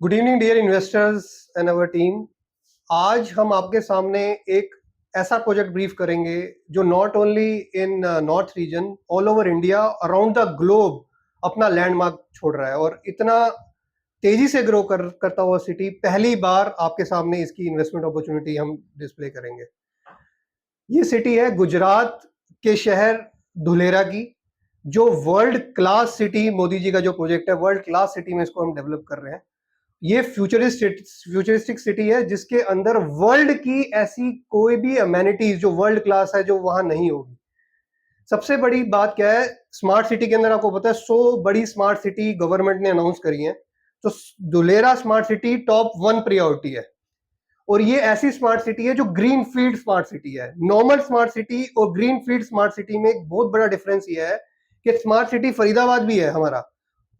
Good evening dear investors and our team. आज हम आपके सामने एक ऐसा प्रोजेक्ट ब्रीफ करेंगे जो not only in north region, all over India, around the globe अपना लैंडमार्क छोड़ रहा है और इतना तेजी से ग्रो करता हुआ सिटी पहली बार आपके सामने इसकी इन्वेस्टमेंट अपॉर्चुनिटी हम डिस्प्ले करेंगे। ये सिटी है गुजरात के शहर धुलेरा की, जो world class city, Modi ji का जो प्रोजेक्ट है वर्ल्ड क्लास सिटी में इसको हम डेवलप कर रहे हैं। ये फ्यूचरिस्टिक सिटी है जिसके अंदर वर्ल्ड की ऐसी कोई भी अमेनिटीज जो वर्ल्ड क्लास है जो वहां नहीं होगी। सबसे बड़ी बात क्या है, स्मार्ट सिटी के अंदर आपको पता है 100 बड़ी स्मार्ट सिटी गवर्नमेंट ने अनाउंस करी है, तो Dholera smart city top 1 priority है। और ये ऐसी स्मार्ट सिटी है जो ग्रीन फील्ड स्मार्ट सिटी है। नॉर्मल स्मार्ट सिटी और ग्रीन फील्ड स्मार्ट सिटी में एक बहुत बड़ा डिफरेंस ये है कि स्मार्ट सिटी फरीदाबाद भी है, हमारा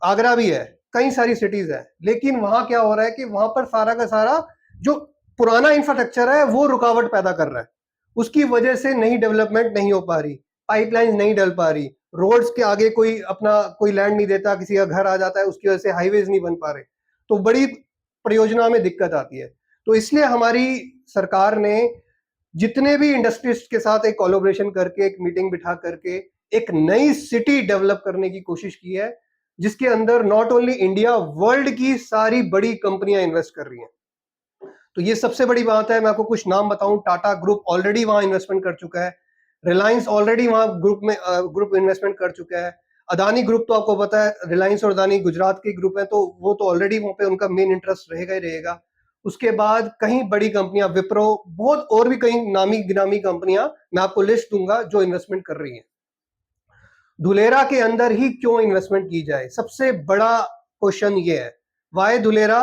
आगरा भी है, कई सारी सिटीज है, लेकिन वहां क्या हो रहा है कि वहां पर सारा का सारा जो पुराना इंफ्रास्ट्रक्चर है वो रुकावट पैदा कर रहा है। उसकी वजह से नई डेवलपमेंट नहीं हो पा रही, पाइपलाइन नहीं डल पा रही, रोड्स के आगे कोई अपना कोई लैंड नहीं देता, किसी का घर आ जाता है, उसकी वजह से हाईवेज नहीं बन पा रहे, तो बड़ी परियोजना में दिक्कत आती है। तो इसलिए हमारी सरकार ने जितने भी इंडस्ट्रिस्ट के साथ एक कोलैबोरेशन करके, एक मीटिंग बिठा करके एक नई सिटी डेवलप करने की कोशिश की है, जिसके अंदर नॉट ओनली इंडिया, वर्ल्ड की सारी बड़ी कंपनियां इन्वेस्ट कर रही हैं। तो ये सबसे बड़ी बात है। मैं आपको कुछ नाम बताऊं, टाटा ग्रुप ऑलरेडी वहां इन्वेस्टमेंट कर चुका है, रिलायंस ऑलरेडी वहां ग्रुप इन्वेस्टमेंट कर चुका है, अदानी ग्रुप तो आपको पता है, रिलायंस और अदानी गुजरात के ग्रुप है, तो वो तो ऑलरेडी वहां पे उनका मेन इंटरेस्ट रहेगा ही रहेगा। उसके बाद कई बड़ी कंपनियां, विप्रो, बहुत और भी कई नामी गिनामी कंपनियां मैं आपको लिस्ट दूंगा जो इन्वेस्टमेंट कर रही हैं। धुलेरा के अंदर ही क्यों इन्वेस्टमेंट की जाए, सबसे बड़ा क्वेश्चन ये है। वाई धुलेरा,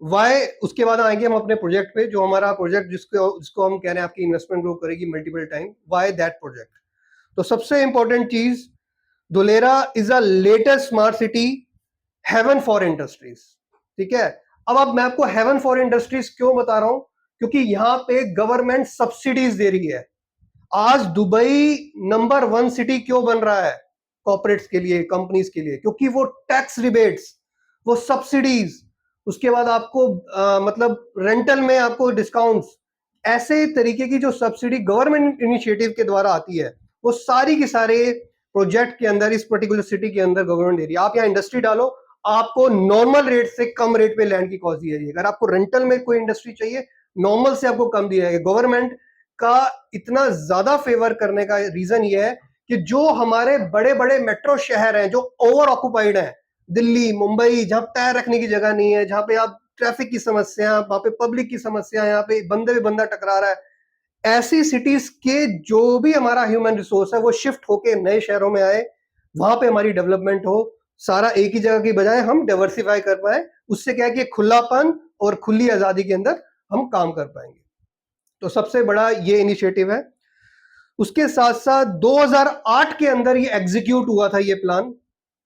वाई, उसके बाद आएंगे हम अपने प्रोजेक्ट पे, जो हमारा प्रोजेक्ट जिसको हम कह रहे हैं आपकी इन्वेस्टमेंट ग्रो करेगी multiple time, why that project. तो सबसे इंपॉर्टेंट चीज, Dholera is a latest smart city, haven for industries. ठीक है, अब मैं आपको हेवन फॉर इंडस्ट्रीज क्यों बता रहा हूं, क्योंकि यहां पे गवर्नमेंट सब्सिडीज दे रही है। आज दुबई नंबर 1 सिटी क्यों बन रहा है कॉर्पोरेट्स के लिए, कंपनीज के लिए? क्योंकि वो टैक्स रिबेट्स, वो सब्सिडीज, उसके बाद आपको मतलब रेंटल में आपको डिस्काउंट्स, ऐसे तरीके की जो सब्सिडी गवर्नमेंट इनिशिएटिव के द्वारा आती है, वो सारी की सारे प्रोजेक्ट के अंदर, इस पर्टिकुलर सिटी के अंदर गवर्नमेंट दे रही है। आप यहाँ इंडस्ट्री डालो, आपको नॉर्मल रेट से कम रेट पे लैंड की कॉस्ट दी जाएगी। अगर आपको रेंटल में कोई इंडस्ट्री चाहिए, नॉर्मल से आपको कम दी जाएगी। गवर्नमेंट का इतना ज्यादा फेवर करने का रीजन ये है कि जो हमारे बड़े बड़े मेट्रो शहर हैं जो ओवर ऑक्युपाइड हैं, दिल्ली, मुंबई, जहां पैर रखने की जगह नहीं है, जहां पे आप ट्रैफिक की समस्या, वहां पे पब्लिक की समस्या, यहाँ पे बंदे में बंदा टकरा रहा है, ऐसी सिटीज के जो भी हमारा ह्यूमन रिसोर्स है वो शिफ्ट होके नए शहरों में आए, वहां पे हमारी डेवलपमेंट हो, सारा एक ही जगह की बजाय हम डाइवर्सिफाई कर पाए। उससे क्या है कि खुलापन और खुली आजादी के अंदर हम काम कर पाएंगे। तो सबसे बड़ा ये इनिशिएटिव है। उसके साथ साथ 2008 के अंदर ये एग्जीक्यूट हुआ था ये प्लान।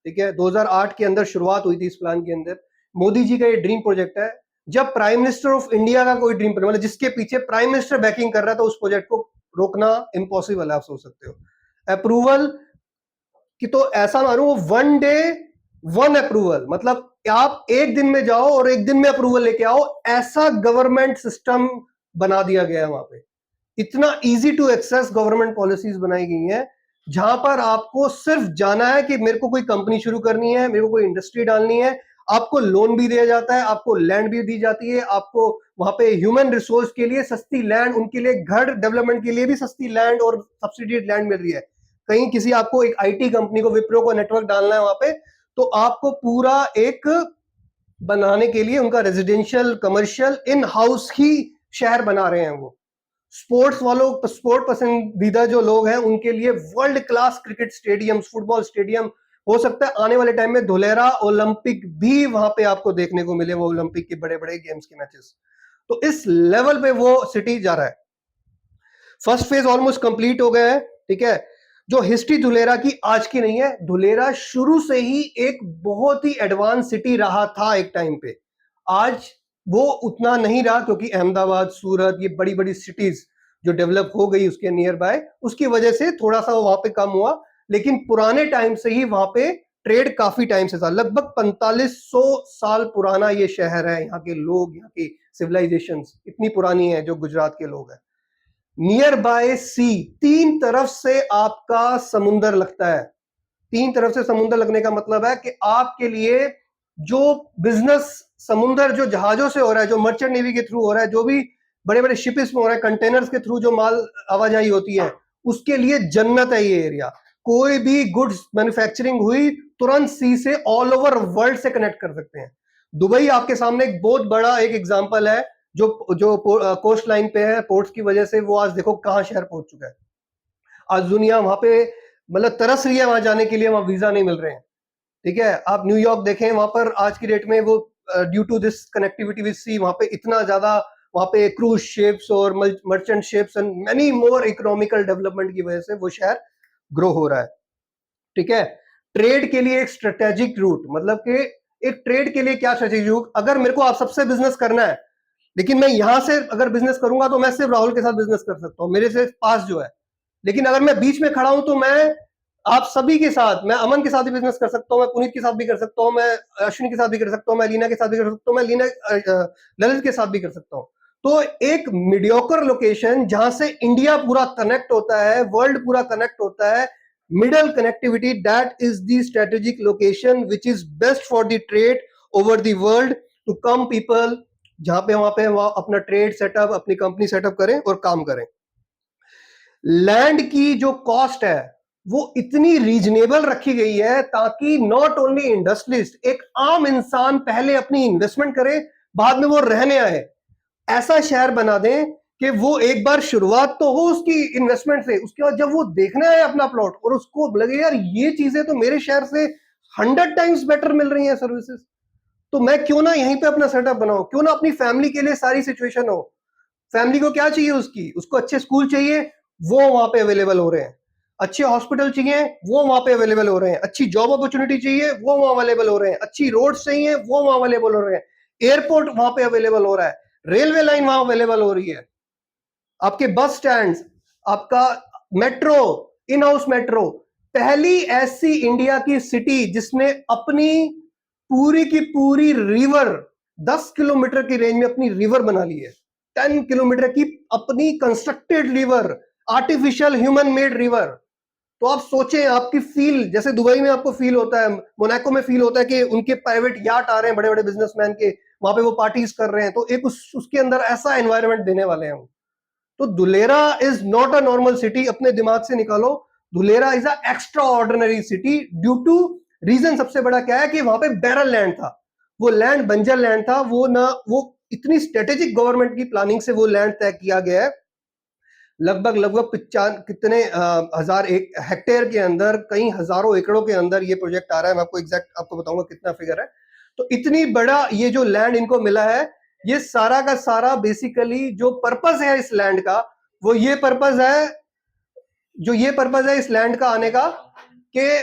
ठीक है, 2008 के अंदर शुरुआत हुई थी इस प्लान के अंदर। मोदी जी का ये ड्रीम प्रोजेक्ट है। जब प्राइम मिनिस्टर ऑफ इंडिया का कोई ड्रीम प्रोजेक्ट, मतलब जिसके पीछे प्राइम मिनिस्टर बैकिंग कर रहा है, तो उस प्रोजेक्ट को रोकना इम्पॉसिबल है, आप सोच सकते हो। अप्रूवल कि तो ऐसा मानो वो 1 डे 1 अप्रूवल, मतलब आप एक दिन में जाओ और एक दिन में अप्रूवल लेके आओ, ऐसा गवर्नमेंट सिस्टम बना दिया गया है वहां पे। इतना easy to access government policies बनाई गई हैं, जहां पर आपको सिर्फ जाना है कि मेरे को कोई कंपनी शुरू करनी है, मेरे को कोई इंडस्ट्री डालनी है, आपको लोन भी दिया जाता है, आपको लैंड भी दी जाती है, आपको वहां पे ह्यूमन रिसोर्स के लिए सस्ती लैंड, उनके लिए घर डेवलपमेंट के लिए भी सस्ती लैंड और सब्सिडाइज्ड लैंड मिल रही है। कहीं किसी आपको एक आईटी कंपनी को, विप्रो को नेटवर्क डालना है वहां पे, तो आपको पूरा एक बनाने के लिए उनका रेजिडेंशियल, कमर्शियल, इन हाउस ही शहर बना रहे हैं वो। स्पोर्ट्स वालों, स्पोर्ट पसंदीदा जो लोग हैं, उनके लिए world class cricket stadium, football stadium, हो सकता है आने वाले टाइम में धुलेरा ओलंपिक भी वहां पे आपको देखने को मिले, वो ओलंपिक के बड़े बड़े गेम्स के मैचेस। तो इस लेवल पे वो सिटी जा रहा है। फर्स्ट फेज ऑलमोस्ट कंप्लीट हो गया है। ठीक है, जो हिस्ट्री धुलेरा की आज की नहीं है, धुलेरा शुरू से ही एक बहुत ही एडवांस सिटी रहा था एक टाइम पे। आज वो उतना नहीं रहा, क्योंकि अहमदाबाद, सूरत, ये बड़ी बड़ी सिटीज जो डेवलप हो गई उसके नियर बाय, उसकी वजह से थोड़ा सा वहां पे कम हुआ, लेकिन पुराने टाइम से ही वहां पे ट्रेड काफी टाइम से था, लगभग 4500 साल पुराना ये शहर है। यहाँ के लोग, यहाँ की सिविलाइजेशन इतनी पुरानी है जो गुजरात के लोग हैं। नियर बाय सी, तीन तरफ से आपका समुंदर लगता है। तीन तरफ से समुंदर लगने का मतलब है कि आपके लिए जो बिजनेस समुंदर जो जहाजों से हो रहा है, जो मर्चेंट नेवी के थ्रू हो रहा है, जो भी बड़े बड़े शिप्स में हो रहा है, कंटेनर्स के थ्रू जो माल आवाजाही होती है, उसके लिए जन्नत है ये एरिया। कोई भी गुड्स मैन्युफैक्चरिंग हुई तुरंत सी से ऑल ओवर वर्ल्ड से कनेक्ट कर सकते हैं। दुबई आपके सामने एक बहुत बड़ा एक एग्जांपल है, जो जो कोस्ट लाइन पे है, पोर्ट्स की वजह से वो आज देखो कहां शहर पहुंच चुका है। आज दुनिया वहां पे मतलब तरस रही है वहां जाने के लिए, वहां वीजा नहीं मिल रहे हैं। ठीक है, आप न्यूयॉर्क देखें, वहां पर आज की डेट में वो due to this connectivity with sea, वहां पे इतना ज्यादा वहां पे क्रूज शिप्स और merchant ships and many more economical development की वजह से वो शहर ग्रो हो रहा है। ठीक है, ट्रेड के लिए एक स्ट्रेटेजिक रूट, मतलब कि एक ट्रेड के लिए क्या स्ट्रेटेजिक रूट, अगर मेरे को आप सबसे बिजनेस करना है, लेकिन मैं यहां से अगर बिजनेस करूंगा तो मैं सिर्फ राहुल के साथ बिजनेस कर सकता हूं, मेरे से पास जो है। लेकिन अगर मैं बीच में खड़ा हूं तो मैं आप सभी के साथ, मैं अमन के साथ भी बिजनेस कर सकता हूं, मैं पुनीत के साथ भी कर सकता हूं, मैं अश्विनी के साथ भी कर सकता हूं, मैं लीना के साथ भी कर सकता हूं, मैं ललित के साथ भी कर सकता हूं। तो एक मीडियोकर लोकेशन जहां से इंडिया पूरा कनेक्ट होता है, वर्ल्ड पूरा कनेक्ट होता है, middle connectivity, that is the strategic location which is best for the trade over the world to come people, जहां पे वहां पे वहां अपना ट्रेड सेटअप, अपनी कंपनी सेटअप करें और काम करें। लैंड की जो कॉस्ट है वो इतनी रीजनेबल रखी गई है ताकि नॉट ओनली इंडस्ट्रियलिस्ट, एक आम इंसान पहले अपनी इन्वेस्टमेंट करे, बाद में वो रहने आए। ऐसा शहर बना दें कि वो एक बार शुरुआत तो हो उसकी इन्वेस्टमेंट से, उसके बाद जब वो देखना है अपना प्लॉट और उसको लगे यार ये चीजें तो मेरे शहर से 100 टाइम्स बेटर मिल रही हैं सर्विसेज, तो मैं क्यों ना यहीं पे अपना सेटअप बनाऊं, क्यों ना अपनी फैमिली के लिए सारी सिचुएशन हो। फैमिली को क्या चाहिए, उसको अच्छे स्कूल चाहिए, वो वहां पे अवेलेबल हो रहे हैं। अच्छे हॉस्पिटल चाहिए, वो वहां पे अवेलेबल हो रहे हैं। अच्छी जॉब अपॉर्चुनिटी चाहिए, वो वहां अवेलेबल हो रहे हैं। अच्छी रोड्स चाहिए, वो वहां अवेलेबल हो रहे हैं। एयरपोर्ट वहां पे अवेलेबल हो रहा है, रेलवे लाइन वहां अवेलेबल हो रही है, आपके बस स्टैंड, आपका मेट्रो, इन हाउस मेट्रो। पहली ऐसी इंडिया की सिटी जिसने अपनी पूरी की पूरी रिवर 10 किलोमीटर की रेंज में अपनी रिवर बना ली है। 10 किलोमीटर की अपनी constructed river, artificial human made river. तो आप सोचें, आपकी फील जैसे दुबई में आपको फील होता है, मोनाको में फील होता है कि उनके प्राइवेट याट आ रहे हैं बड़े बड़े बिजनेसमैन के, वहां पे वो पार्टीज कर रहे हैं, तो एक उसके अंदर ऐसा एनवायरनमेंट देने वाले हैं। तो Dholera is not a normal city, अपने दिमाग से निकालो, Dholera is a extraordinary city due to reason. सबसे बड़ा क्या है कि वहां पे बैरल लैंड था, वो लैंड बंजर लैंड था, वो इतनी स्ट्रेटेजिक गवर्नमेंट की प्लानिंग से वो लैंड तय किया गया है। लगभग लगभग कितने हजार एक हेक्टेयर के अंदर, कई हजारों एकड़ों के अंदर ये प्रोजेक्ट आ रहा है। मैं आपको एग्जैक्ट आपको बताऊंगा कितना फिगर है। तो इतनी बड़ा ये जो लैंड इनको मिला है, ये सारा का सारा बेसिकली जो पर्पस है इस लैंड का, वो ये पर्पस है, जो ये पर्पस है इस लैंड का आने का, कि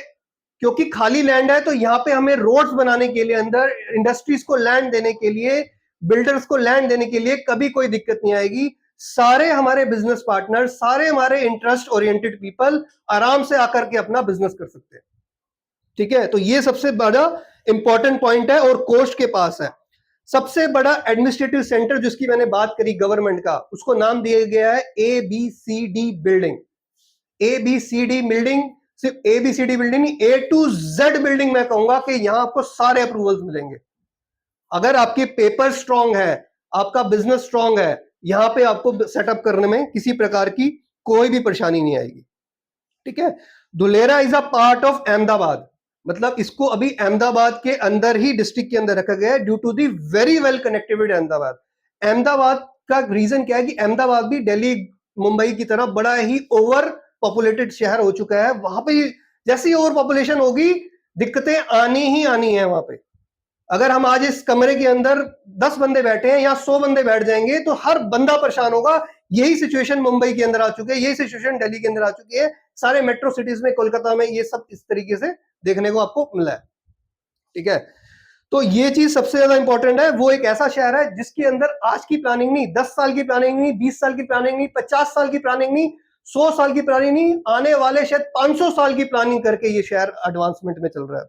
क्योंकि खाली लैंड है तो यहाँ पे हमें रोड्स बनाने के लिए, अंदर इंडस्ट्रीज को लैंड देने के लिए, बिल्डर्स को लैंड देने के लिए कभी कोई दिक्कत नहीं आएगी। सारे हमारे बिजनेस पार्टनर, सारे हमारे इंटरेस्ट ओरिएंटेड पीपल आराम से आकर के अपना बिजनेस कर सकते हैं। ठीक है, तो ये सबसे बड़ा इंपॉर्टेंट पॉइंट है और कोस्ट के पास है। सबसे बड़ा एडमिनिस्ट्रेटिव सेंटर जिसकी मैंने बात करी गवर्नमेंट का, उसको नाम दिया गया है ABCD बिल्डिंग। ABCD बिल्डिंग, सिर्फ ABCD बिल्डिंग नहीं, A to Z बिल्डिंग। मैं कहूंगा कि यहां आपको सारे अप्रूवल्स मिलेंगे। अगर आपके पेपर स्ट्रांग है, आपका बिजनेस स्ट्रांग है, यहां पे आपको सेटअप करने में किसी प्रकार की कोई भी परेशानी नहीं आएगी। ठीक है, Dholera is a part of Ahmedabad, मतलब इसको अभी अहमदाबाद के अंदर ही, डिस्ट्रिक्ट के अंदर रखा गया है due to the very well connectivity Ahmedabad. Ahmedabad का रीजन क्या है कि अहमदाबाद भी दिल्ली मुंबई की तरह बड़ा ही ओवर पॉपुलेटेड शहर हो चुका है। वहां पे जैसी ओवर पॉपुलेशन होगी, दिक्कतें आनी ही आनी है वहां पे। अगर हम आज इस कमरे के अंदर 10 बंदे बैठे हैं या 100 बंदे बैठ जाएंगे तो हर बंदा परेशान होगा। यही सिचुएशन मुंबई के अंदर आ चुकी है, यही सिचुएशन दिल्ली के अंदर आ चुकी है, सारे मेट्रो सिटीज में, कोलकाता में, ये सब इस तरीके से देखने को आपको मिला है। ठीक है, तो ये चीज सबसे ज्यादा इंपॉर्टेंट है। वो एक ऐसा शहर है जिसके अंदर आज की प्लानिंग नहीं, 10 साल की प्लानिंग नहीं, 20 साल की प्लानिंग नहीं, 50 साल की प्लानिंग नहीं, 100 साल की प्लानिंग नहीं, आने वाले शायद 500 साल की प्लानिंग करके ये शहर एडवांसमेंट में चल रहा है।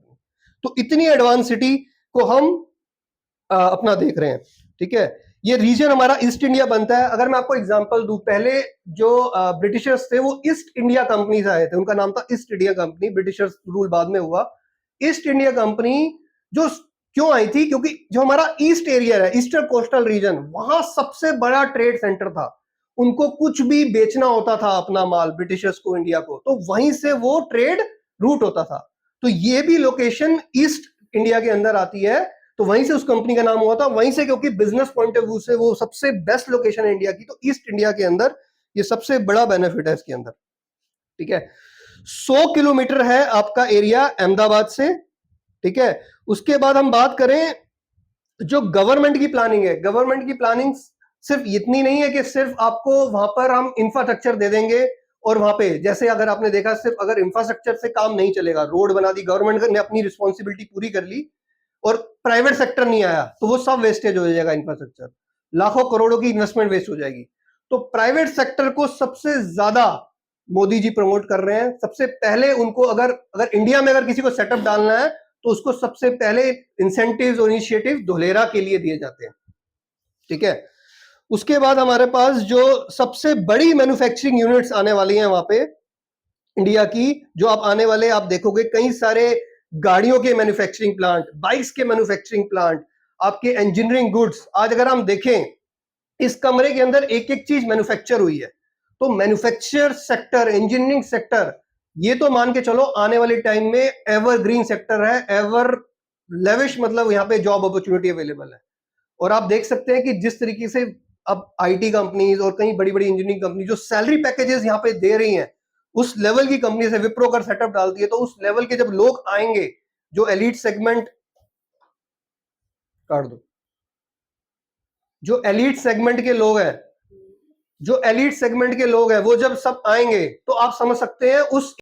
तो इतनी एडवांस सिटी को हम अपना देख रहे हैं, ठीक है। ये रीजन हमारा ईस्ट इंडिया बनता है। अगर मैं आपको एग्जांपल दूं, पहले जो ब्रिटिशर्स थे वो ईस्ट इंडिया कंपनी से आए थे, उनका नाम था east India company, Britishers rule बाद में हुआ। ईस्ट इंडिया कंपनी जो क्यों आई थी, क्योंकि जो हमारा ईस्ट एरिया है, ईस्टर्न कोस्टल रीजन, वहां सबसे बड़ा ट्रेड सेंटर था। उनको कुछ भी बेचना होता था अपना माल ब्रिटिशर्स को, इंडिया को, तो वहीं से वो ट्रेड रूट होता था। तो ये भी लोकेशन ईस्ट इंडिया के अंदर आती है, तो वहीं से उस कंपनी का नाम हुआ था। वहीं से, क्योंकि बिजनेस पॉइंट ऑफ व्यू से वो सबसे बेस्ट लोकेशन है इंडिया की, तो ईस्ट इंडिया के अंदर ये सबसे बड़ा बेनिफिट है इसके अंदर, ठीक है। 100 किलोमीटर है आपका एरिया अहमदाबाद से, ठीक है। उसके बाद हम बात करें जो गवर्नमेंट की प्लानिंग है, गवर्नमेंट की प्लानिंग सिर्फ इतनी नहीं है कि सिर्फ आपको वहां पर हम इंफ्रास्ट्रक्चर दे देंगे और वहां पे, जैसे अगर आपने देखा, सिर्फ अगर इंफ्रास्ट्रक्चर से काम नहीं चलेगा, रोड बना दी, गवर्नमेंट ने अपनी रिस्पॉन्सिबिलिटी पूरी कर ली और प्राइवेट सेक्टर नहीं आया, तो वो सब वेस्टेज हो जाएगा, इंफ्रास्ट्रक्चर लाखों करोड़ों की इन्वेस्टमेंट वेस्ट हो जाएगी। तो प्राइवेट सेक्टर को सबसे ज्यादा मोदी जी प्रमोट कर रहे हैं। सबसे पहले उनको, अगर अगर इंडिया में अगर किसी को सेटअप डालना है, तो उसको सबसे पहले इंसेंटिव्स और इनिशिएटिव धोलेरा के लिए दिए जाते हैं, ठीक है। उसके बाद हमारे पास जो सबसे बड़ी मैन्युफैक्चरिंग यूनिट्स आने वाली हैं वहां पे इंडिया की, जो आप आने वाले आप देखोगे कई सारे गाड़ियों के मैन्युफैक्चरिंग प्लांट, बाइक्स के मैन्युफैक्चरिंग प्लांट, आपके इंजीनियरिंग गुड्स। आज अगर हम देखें, इस कमरे के अंदर एक एक चीज मैन्युफैक्चर हुई है। तो मैन्युफैक्चर सेक्टर, इंजीनियरिंग सेक्टर, ये तो मान के चलो आने वाले टाइम में एवरग्रीन सेक्टर है, एवर लेविश, मतलब यहाँ पे जॉब अपॉर्चुनिटी अवेलेबल है। और आप देख सकते हैं कि जिस तरीके से अब आईटी कंपनीज और कई बड़ी बड़ी इंजीनियरिंग कंपनी जो सैलरी पैकेजेस यहाँ पे दे रही हैं, उस लेवल की कंपनी से विप्रो का सेटअप डालती है, तो उस लेवल के जब लोग आएंगे, जो एलिट सेगमेंट, काट दो, जो एलिट सेगमेंट के लोग हैं, जो एलिट सेगमेंट के लोग हैं, वो जब सब आएंगे, तो आप समझ सकते हैं उस